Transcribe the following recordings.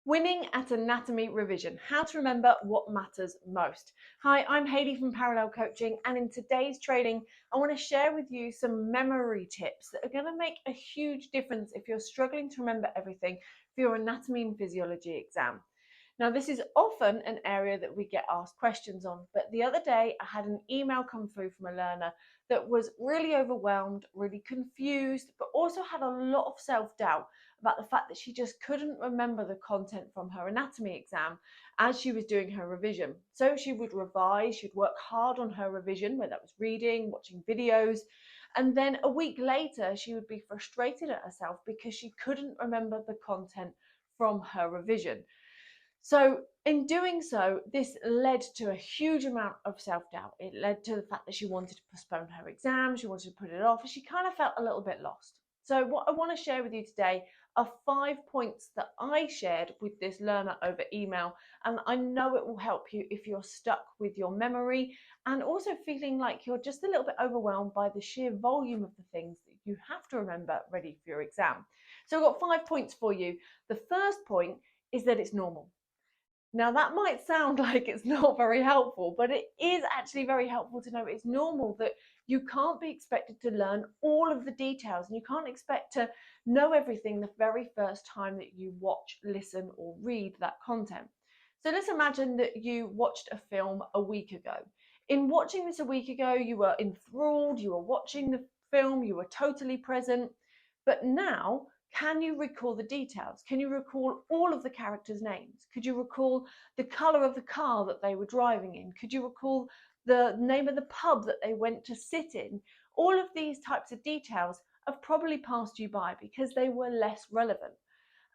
Winning at anatomy revision, how to remember what matters most. Hi, I'm Hayley from Parallel Coaching, and in today's training, I want to share with you some memory tips that are going to make a huge difference if you're struggling to remember everything for your anatomy and physiology exam. Now, this is often an area that we get asked questions on, but the other day I had an email come through from a learner that was really overwhelmed, really confused, but also had a lot of self-doubt about the fact that she just couldn't remember the content from her anatomy exam as she was doing her revision. So she would revise, she'd work hard on her revision, whether that was reading, watching videos, and then a week later she would be frustrated at herself because she couldn't remember the content from her revision. So in doing so, this led to a huge amount of self-doubt. It led to the fact that she wanted to postpone her exam, she wanted to put it off, and she kind of felt a little bit lost. So what I want to share with you today are 5 points that I shared with this learner over email, and I know it will help you if you're stuck with your memory and also feeling like you're just a little bit overwhelmed by the sheer volume of the things that you have to remember ready for your exam. So I've got 5 points for you. The first point is that it's normal. Now, that might sound like it's not very helpful, but it is actually very helpful to know it's normal that you can't be expected to learn all of the details and you can't expect to know everything the very first time that you watch, listen, or read that content. So let's imagine that you watched a film a week ago. In watching this a week ago, you were enthralled, you were watching the film, you were totally present, but now can you recall the details? Can you recall all of the characters' names? Could you recall the colour of the car that they were driving in? Could you recall the name of the pub that they went to sit in? All of these types of details have probably passed you by because they were less relevant.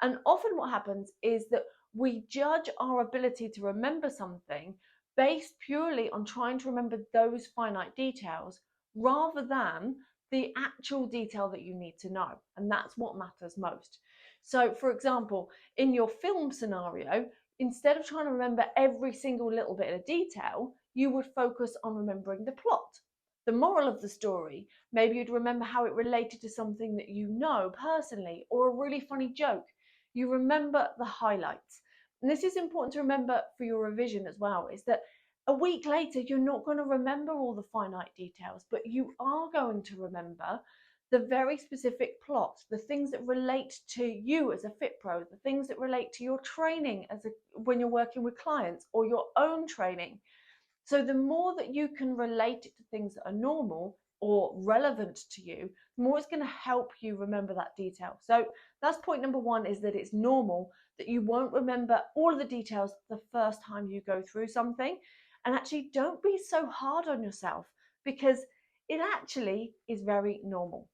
And often what happens is that we judge our ability to remember something based purely on trying to remember those finite details rather than the actual detail that you need to know. And that's what matters most. So, for example, in your film scenario, instead of trying to remember every single little bit of detail, you would focus on remembering the plot, the moral of the story. Maybe you'd remember how it related to something that you know personally or a really funny joke. You remember the highlights. And this is important to remember for your revision as well, is that a week later, you're not going to remember all the finite details, but you are going to remember the very specific plot, the things that relate to you as a FITPRO, the things that relate to your training when you're working with clients or your own training. So the more that you can relate it to things that are normal or relevant to you, the more it's going to help you remember that detail. So that's point number one, is that it's normal that you won't remember all of the details the first time you go through something. And actually, don't be so hard on yourself because it actually is very normal.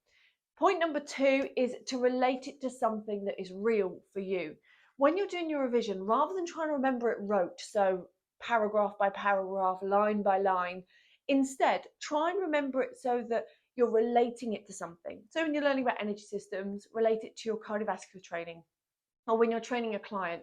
Point number two is to relate it to something that is real for you. When you're doing your revision, rather than trying to remember it rote, so paragraph by paragraph, line by line, instead try and remember it so that you're relating it to something. So when you're learning about energy systems, relate it to your cardiovascular training, or when you're training a client,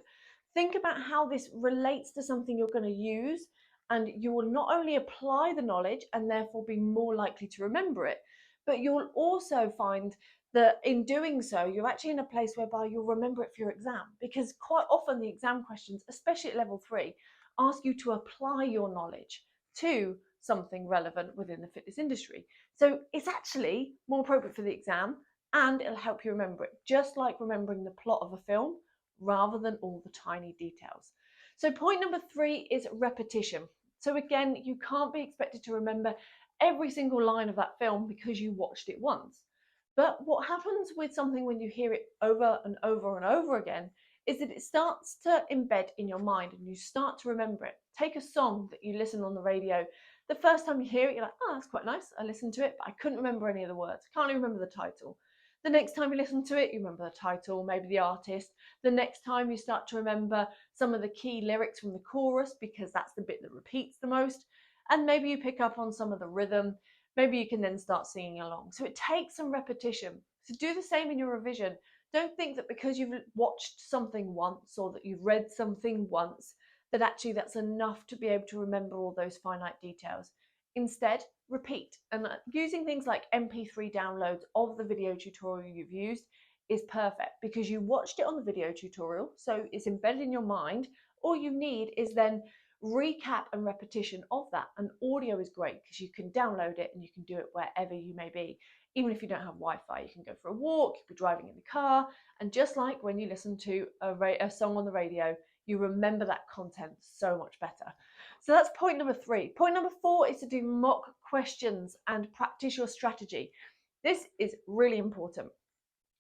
think about how this relates to something you're going to use, and you will not only apply the knowledge and therefore be more likely to remember it, but you'll also find that in doing so, you're actually in a place whereby you'll remember it for your exam, because quite often the exam questions, especially at level 3, ask you to apply your knowledge to something relevant within the fitness industry. So it's actually more appropriate for the exam, and it'll help you remember it, just like remembering the plot of a film rather than all the tiny details. So point number 3 is repetition. So again, you can't be expected to remember every single line of that film because you watched it once. But what happens with something when you hear it over and over and over again is that it starts to embed in your mind and you start to remember it. Take a song that you listen on the radio. The first time you hear it, you're like, oh, that's quite nice. I listened to it, but I couldn't remember any of the words. Can't even remember the title. The next time you listen to it, you remember the title, maybe the artist. The next time you start to remember some of the key lyrics from the chorus because that's the bit that repeats the most. And maybe you pick up on some of the rhythm. Maybe you can then start singing along. So it takes some repetition. So do the same in your revision. Don't think that because you've watched something once or that you've read something once, that actually that's enough to be able to remember all those finite details. Instead, repeat. And using things like MP3 downloads of the video tutorial you've used is perfect because you watched it on the video tutorial, so it's embedded in your mind. All you need is then recap and repetition of that. And audio is great because you can download it and you can do it wherever you may be. Even if you don't have Wi-Fi, you can go for a walk, you could be driving in the car, and just like when you listen to a song on the radio, you remember that content so much better. So that's point number 3. Point number 4 is to do mock questions and practice your strategy. This is really important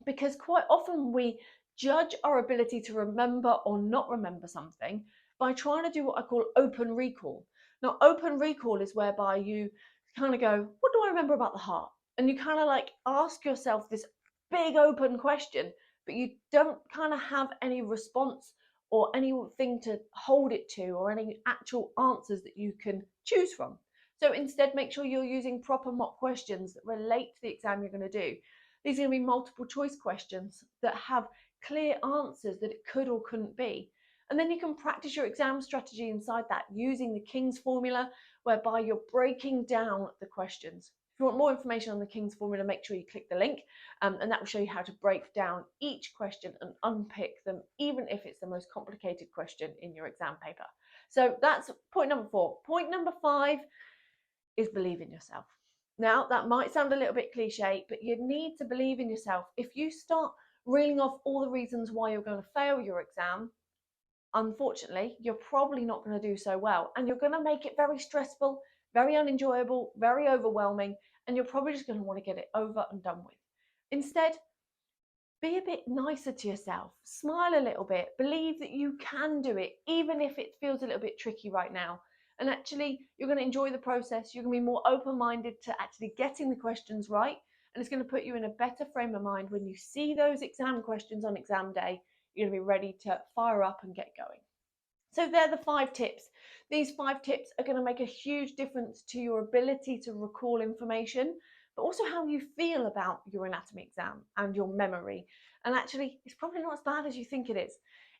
because quite often we judge our ability to remember or not remember something by trying to do what I call open recall. Now, open recall is whereby you kind of go, what do I remember about the heart? And you kind of like ask yourself this big open question, but you don't kind of have any response or anything to hold it to or any actual answers that you can choose from. So instead, make sure you're using proper mock questions that relate to the exam you're going to do. These are going to be multiple choice questions that have clear answers that it could or couldn't be. And then you can practice your exam strategy inside that using the King's formula, whereby you're breaking down the questions. If you want more information on the King's formula, make sure you click the link, and that will show you how to break down each question and unpick them, even if it's the most complicated question in your exam paper. So that's point number 4. Point number 5 is believe in yourself. Now, that might sound a little bit cliche, but you need to believe in yourself. If you start reeling off all the reasons why you're going to fail your exam, unfortunately, you're probably not going to do so well. And you're going to make it very stressful, very unenjoyable, very overwhelming, and you're probably just going to want to get it over and done with. Instead, be a bit nicer to yourself. Smile a little bit. Believe that you can do it, even if it feels a little bit tricky right now. And actually, you're going to enjoy the process. You're going to be more open-minded to actually getting the questions right. And it's going to put you in a better frame of mind when you see those exam questions on exam day. You're going to be ready to fire up and get going. So they're the 5 tips. These 5 tips are going to make a huge difference to your ability to recall information, but also how you feel about your anatomy exam and your memory. And actually, it's probably not as bad as you think it is.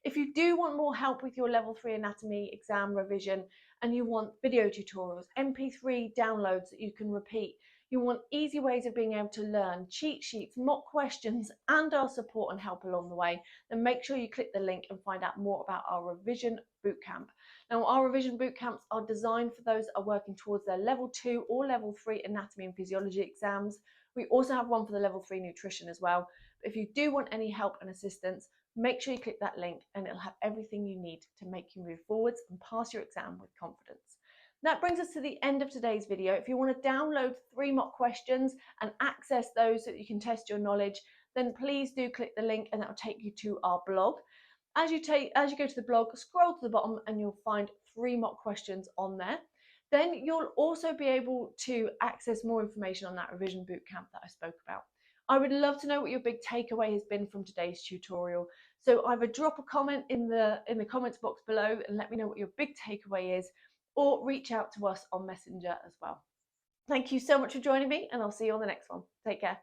If you do want more help with your level 3 anatomy exam revision and you want video tutorials, MP3 downloads that you can repeat, you want easy ways of being able to learn, cheat sheets, mock questions, and our support and help along the way, then make sure you click the link and find out more about our revision bootcamp. Now, our revision bootcamps are designed for those that are working towards their level 2 or level 3 anatomy and physiology exams. We also have one for the level 3 nutrition as well. But if you do want any help and assistance, make sure you click that link and it'll have everything you need to make you move forwards and pass your exam with confidence. That brings us to the end of today's video. If you want to download 3 mock questions and access those so that you can test your knowledge, then please do click the link and that will take you to our blog. As you go to the blog, scroll to the bottom and you'll find 3 mock questions on there. Then you'll also be able to access more information on that revision bootcamp that I spoke about. I would love to know what your big takeaway has been from today's tutorial. So either drop a comment in the comments box below and let me know what your big takeaway is, or reach out to us on Messenger as well. Thank you so much for joining me, and I'll see you on the next one. Take care.